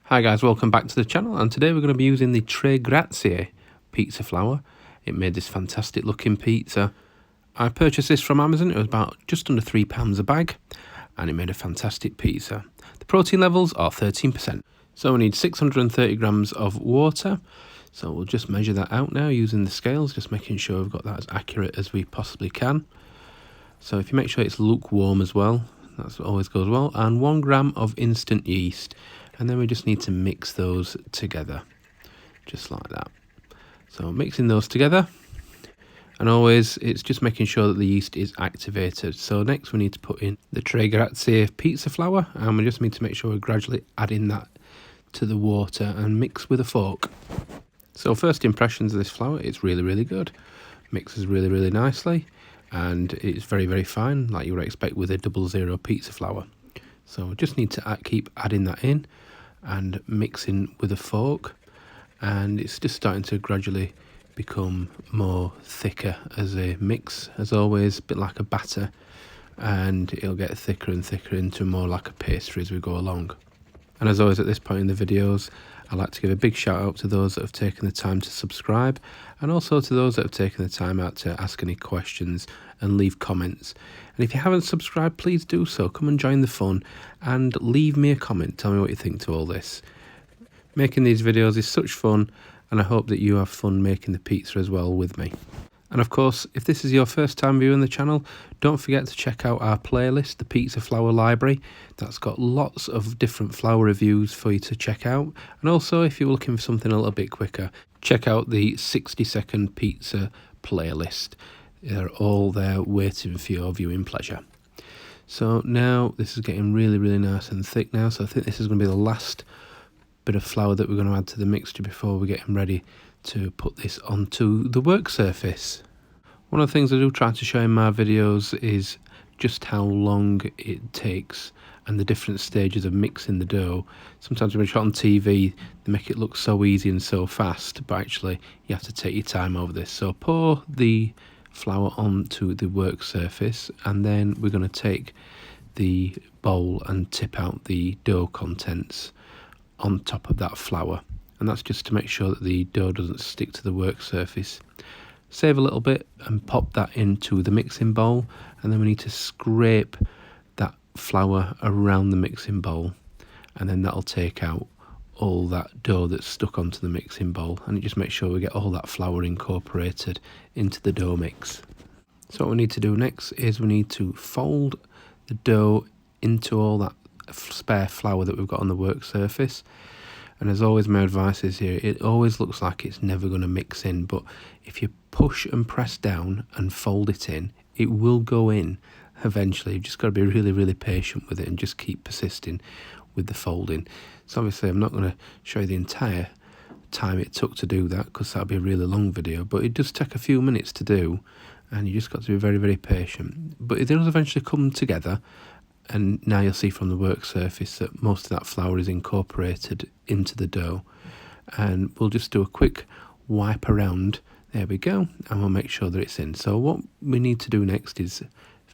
Hi guys, welcome back to the channel, and today we're going to be using the Tre Grazie pizza flour. It made this fantastic looking pizza. I purchased this from Amazon. It was about just under £3 a bag, and it made a fantastic pizza. The protein levels are 13%. So we need 630 grams of water. So we'll just measure that out now using the scales, just making sure we've got that as accurate as we possibly can. So if you make sure it's lukewarm as well, that always goes well. And 1 gram of instant yeast. And then we just need to mix those together, just like that. So mixing those together, and always it's just making sure that the yeast is activated. So next we need to put in the Tre Grazie pizza flour, and we just need to make sure we're gradually adding that to the water and mix with a fork. So first impressions of this flour, it's really good. Mixes really nicely, and it's very fine, like you would expect with a 00 pizza flour. So we just need to keep adding that in and mixing with a fork, and it's just starting to gradually become more thicker as a mix, as always, a bit like a batter, and it'll get thicker and thicker into more like a pastry as we go along. And as always at this point in the videos, I'd like to give a big shout out to those that have taken the time to subscribe, and also to those that have taken the time out to ask any questions and leave comments. And if you haven't subscribed, please do so. Come and join the fun and leave me a comment. Tell me what you think to all this. Making these videos is such fun, and I hope that you have fun making the pizza as well with me. And of course, if this is your first time viewing the channel, don't forget to check out our playlist, the Pizza Flour Library. That's got lots of different flour reviews for you to check out. And also, if you're looking for something a little bit quicker, check out the 60-second pizza playlist. They're all there waiting for your viewing pleasure. So now this is getting really nice and thick now. So I think this is going to be the last bit of flour that we're going to add to the mixture before we get ready to put this onto the work surface. One of the things I do try to show in my videos is just how long it takes and the different stages of mixing the dough. Sometimes when it's shot on TV, they make it look so easy and so fast, but actually you have to take your time over this. So pour the flour onto the work surface, and then we're going to take the bowl and tip out the dough contents on top of that flour. And that's just to make sure that the dough doesn't stick to the work surface. Save a little bit and pop that into the mixing bowl, and then we need to scrape that flour around the mixing bowl, and then that'll take out all that dough that's stuck onto the mixing bowl, and it just makes sure we get all that flour incorporated into the dough mix. So what we need to do next is we need to fold the dough into all that spare flour that we've got on the work surface. And as always, my advice is here, it always looks like it's never going to mix in, but if you push and press down and fold it in, it will go in eventually. You've just got to be really patient with it and just keep persisting with the folding. So obviously I'm not going to show you the entire time it took to do that, because that would be a really long video, but it does take a few minutes to do, and you just got to be very patient. But it does eventually come together, and now you'll see from the work surface that most of that flour is incorporated into the dough. And we'll just do a quick wipe around. There we go. And we'll make sure that it's in. So what we need to do next is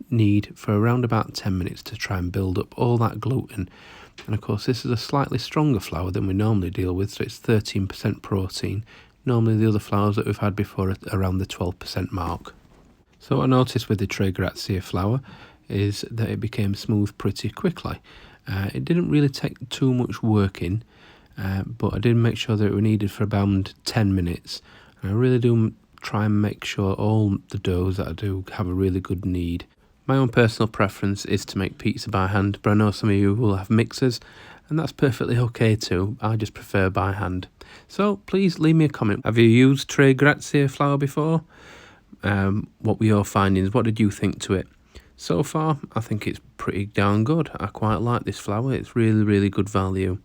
knead for around about 10 minutes to try and build up all that gluten. And of course, this is a slightly stronger flour than we normally deal with, so it's 13% protein. Normally the other flours that we've had before are around the 12% mark. So what I noticed with the Tre Grazie flour is that it became smooth pretty quickly. It didn't really take too much working, but I did make sure that it was needed for about 10 minutes. And I really do try and make sure all the doughs that I do have a really good knead. My own personal preference is to make pizza by hand, but I know some of you will have mixers, and that's perfectly okay too. I just prefer by hand. So please leave me a comment. Have you used Tre Grazie flour before? What were your findings? What did you think to it? So far, I think it's pretty darn good. I quite like this flour. It's really good value,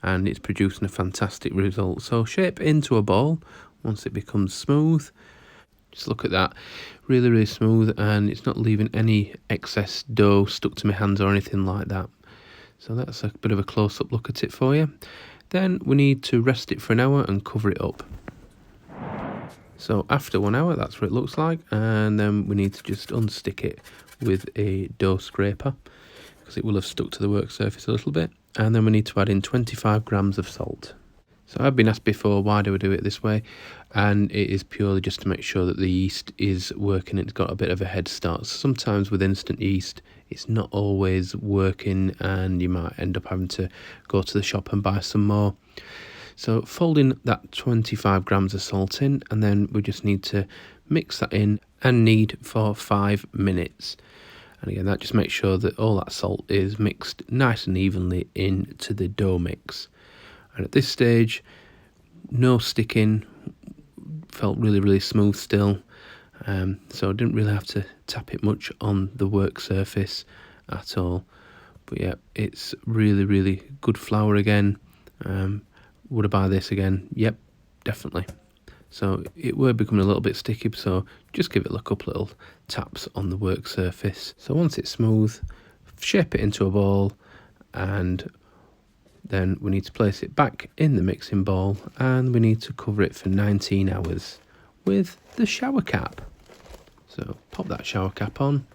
and it's producing a fantastic result. So shape it into a ball once it becomes smooth. Just look at that, really smooth, and it's not leaving any excess dough stuck to my hands or anything like that. So that's a bit of a close-up look at it for you. Then we need to rest it for an hour and cover it up. So after 1 hour, that's what it looks like, and then we need to just unstick it with a dough scraper, because it will have stuck to the work surface a little bit, and then we need to add in 25 grams of salt. So I've been asked before, why do we do it this way? And it is purely just to make sure that the yeast is working. It's got a bit of a head start. Sometimes with instant yeast, it's not always working, and you might end up having to go to the shop and buy some more. So folding that 25 grams of salt in, and then we just need to mix that in and knead for 5 minutes. And again, that just makes sure that all that salt is mixed nice and evenly into the dough mix. And at this stage, no sticking, felt really smooth still. So I didn't really have to tap it much on the work surface at all. But yeah, it's really good flour again. Would I buy this again? Yep, definitely. So it were becoming a little bit sticky, so just give it a couple little taps on the work surface. So once it's smooth, shape it into a ball, and then we need to place it back in the mixing bowl, and we need to cover it for 19 hours with the shower cap. So pop that shower cap on.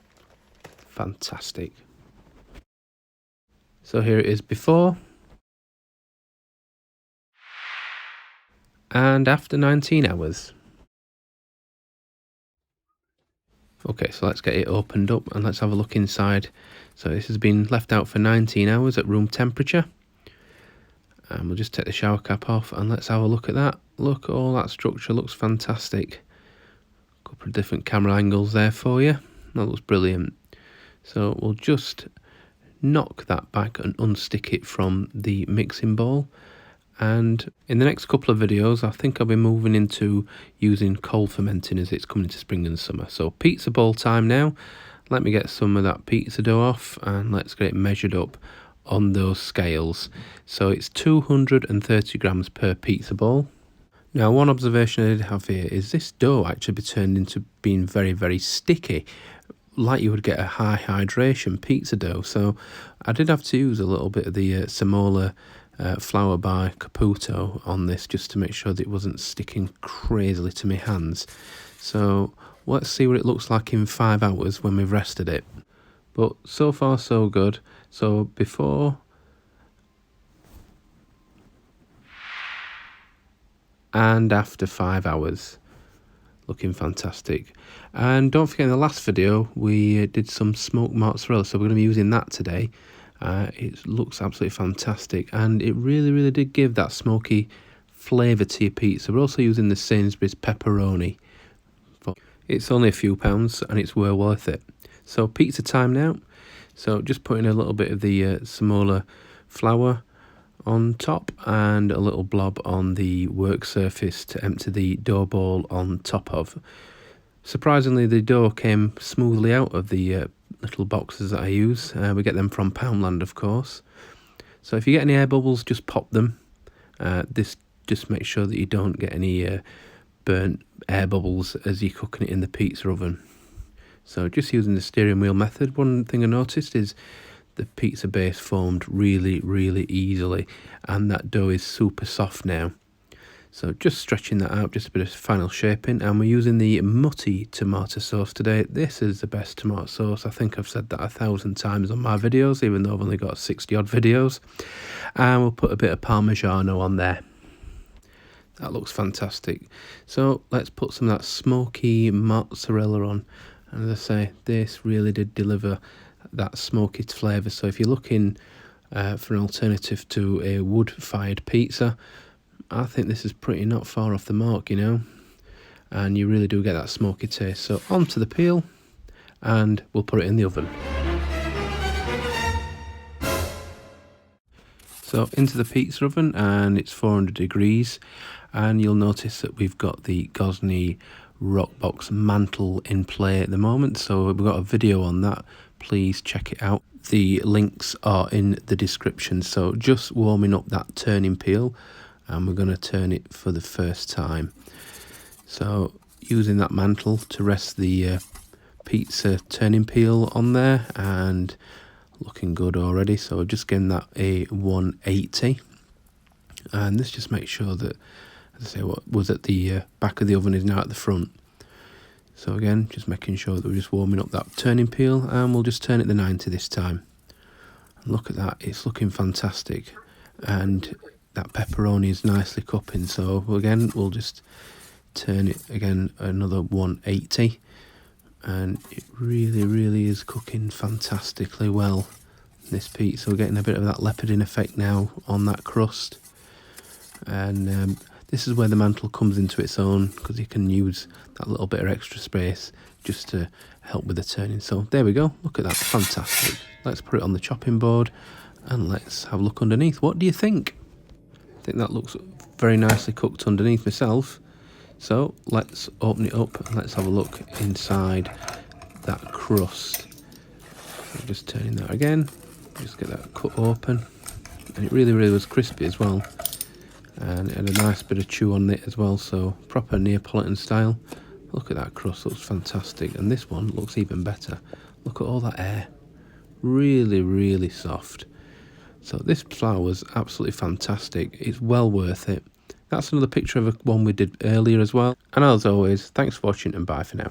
Fantastic. So here it is before and after 19 hours. Okay, so let's get it opened up and let's have a look inside. So this has been left out for 19 hours at room temperature. And we'll just take the shower cap off and let's have a look at that. Look, all that structure looks fantastic. A couple of different camera angles there for you. That looks brilliant. So we'll just knock that back and unstick it from the mixing bowl. And in the next couple of videos, I think I'll be moving into using cold fermenting as it's coming into spring and summer. So pizza bowl time now. Let me get some of that pizza dough off and let's get it measured up on those scales. So it's 230 grams per pizza bowl. Now, one observation I did have here is this dough actually turned into being very sticky, like you would get a high hydration pizza dough. So I did have to use a little bit of the Semola flour by Caputo on this just to make sure that it wasn't sticking crazily to my hands. So let's see what it looks like in 5 hours when we've rested it. But so far so good. So before and after 5 hours, looking fantastic. And don't forget, in the last video we did some smoked mozzarella, so we're going to be using that today. It looks absolutely fantastic, and it really did give that smoky flavour to your pizza. We're also using the Sainsbury's pepperoni. It's only a few pounds and it's well worth it. So pizza time now. So just putting a little bit of the Semola flour on top and a little blob on the work surface to empty the dough ball on top of. Surprisingly, the dough came smoothly out of the little boxes that I use. We get them from Poundland, of course. So if you get any air bubbles, just pop them. This just makes sure that you don't get any burnt air bubbles as you're cooking it in the pizza oven. So just using the steering wheel method, one thing I noticed is the pizza base formed really easily, and that dough is super soft now. So just stretching that out, just a bit of final shaping, and we're using the Mutti tomato sauce today. This is the best tomato sauce. I think I've said that 1,000 times on my videos, even though I've only got 60 odd videos. And we'll put a bit of Parmigiano on there. That looks fantastic. So let's put some of that smoky mozzarella on. And as I say, this really did deliver that smoky flavour. So if you're looking for an alternative to a wood-fired pizza, I think this is pretty not far off the mark, you know, and you really do get that smoky taste. So onto the peel, and we'll put it in the oven. So into the pizza oven, and it's 400 degrees, and you'll notice that we've got the Gozney Roccbox mantle in play at the moment. So we've got a video on that. Please check it out. The links are in the description. So just warming up that turning peel, and we're going to turn it for the first time. So using that mantle to rest the pizza turning peel on there, and looking good already. So just getting that a 180, and this just makes sure that, as I say, what was at the back of the oven is now at the front. So again, just making sure that we're just warming up that turning peel, and we'll just turn it to 90 this time. Look at that, it's looking fantastic. And that pepperoni is nicely cupping. So again, we'll just turn it again another 180. And it really is cooking fantastically well, this pizza. We're getting a bit of that leoparding effect now on that crust. And this is where the mantle comes into its own, because you can use that little bit of extra space just to help with the turning. So there we go, look at that, fantastic. Let's put it on the chopping board and let's have a look underneath. What do you think? I think that looks very nicely cooked underneath myself. So let's open it up and let's have a look inside that crust. I'm just turning that again, just get that cut open. And it really was crispy as well. And it had a nice bit of chew on it as well, so proper Neapolitan style. Look at that crust, looks fantastic. And this one looks even better. Look at all that air. Really soft. So this flour was absolutely fantastic. It's well worth it. That's another picture of one we did earlier as well. And as always, thanks for watching and bye for now.